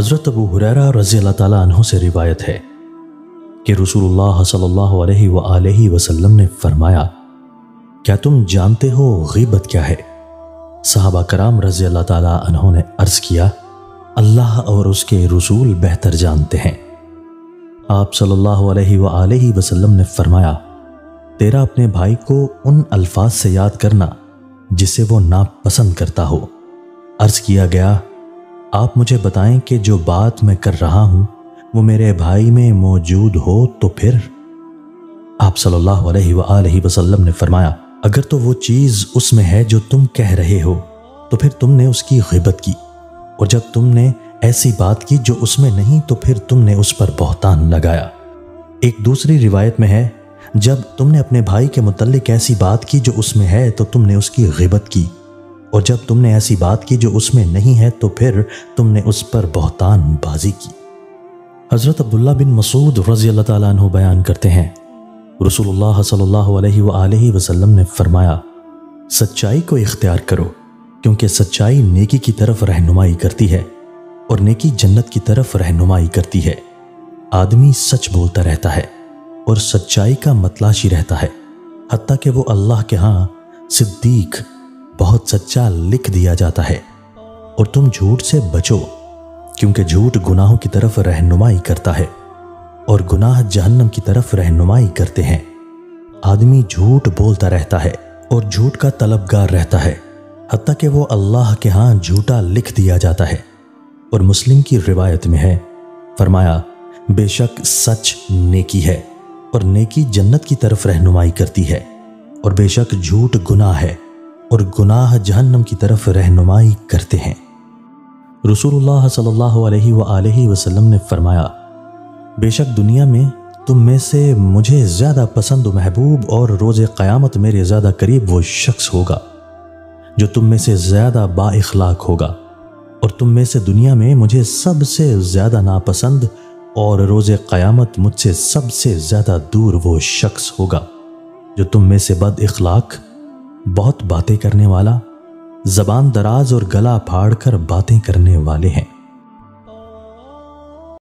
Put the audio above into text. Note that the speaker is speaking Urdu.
حضرت ابو ہریرہ رضی اللہ تعالیٰ عنہ سے روایت ہے کہ رسول اللہ صلی اللہ علیہ وآلہ وسلم نے فرمایا، کیا تم جانتے ہو غیبت کیا ہے؟ صحابہ کرام رضی اللہ تعالیٰ عنہ نے عرض کیا، اللہ اور اس کے رسول بہتر جانتے ہیں۔ آپ صلی اللہ علیہ وآلہ وسلم نے فرمایا، تیرا اپنے بھائی کو ان الفاظ سے یاد کرنا جسے وہ ناپسند کرتا ہو۔ عرض کیا گیا، آپ مجھے بتائیں کہ جو بات میں کر رہا ہوں وہ میرے بھائی میں موجود ہو تو پھر؟ آپ صلی اللہ علیہ وآلہ وسلم نے فرمایا، اگر تو وہ چیز اس میں ہے جو تم کہہ رہے ہو تو پھر تم نے اس کی غیبت کی، اور جب تم نے ایسی بات کی جو اس میں نہیں تو پھر تم نے اس پر بہتان لگایا۔ ایک دوسری روایت میں ہے، جب تم نے اپنے بھائی کے متعلق ایسی بات کی جو اس میں ہے تو تم نے اس کی غیبت کی، اور جب تم نے ایسی بات کی جو اس میں نہیں ہے تو پھر تم نے اس پر بہتان بازی کی۔ حضرت عبداللہ بن مسعود رضی اللہ تعالیٰ عنہ بیان کرتے ہیں، رسول اللہ صلی اللہ علیہ وآلہ وسلم نے فرمایا، سچائی کو اختیار کرو، کیونکہ سچائی نیکی کی طرف رہنمائی کرتی ہے اور نیکی جنت کی طرف رہنمائی کرتی ہے۔ آدمی سچ بولتا رہتا ہے اور سچائی کا متلاشی رہتا ہے، حتیٰ کہ وہ اللہ کے ہاں صدیق بہت سچا لکھ دیا جاتا ہے۔ اور تم جھوٹ سے بچو، کیونکہ جھوٹ گناہوں کی طرف رہنمائی کرتا ہے اور گناہ جہنم کی طرف رہنمائی کرتے ہیں۔ آدمی جھوٹ بولتا رہتا ہے اور جھوٹ کا طلبگار رہتا ہے، حتیٰ کہ وہ اللہ کے ہاں جھوٹا لکھ دیا جاتا ہے۔ اور مسلم کی روایت میں ہے، فرمایا، بے شک سچ نیکی ہے اور نیکی جنت کی طرف رہنمائی کرتی ہے، اور بے شک جھوٹ گناہ ہے اور گناہ جہنم کی طرف رہنمائی کرتے ہیں۔ رسول اللہ صلی اللہ علیہ وآلہ وسلم نے فرمایا، بے شک دنیا میں تم میں سے مجھے زیادہ پسند و محبوب اور روز قیامت میرے زیادہ قریب وہ شخص ہوگا جو تم میں سے زیادہ با اخلاق ہوگا، اور تم میں سے دنیا میں مجھے سب سے زیادہ ناپسند اور روز قیامت مجھ سے سب سے زیادہ دور وہ شخص ہوگا جو تم میں سے بد اخلاق، بہت باتیں کرنے والا، زبان دراز اور گلا پھاڑ کر باتیں کرنے والے ہیں۔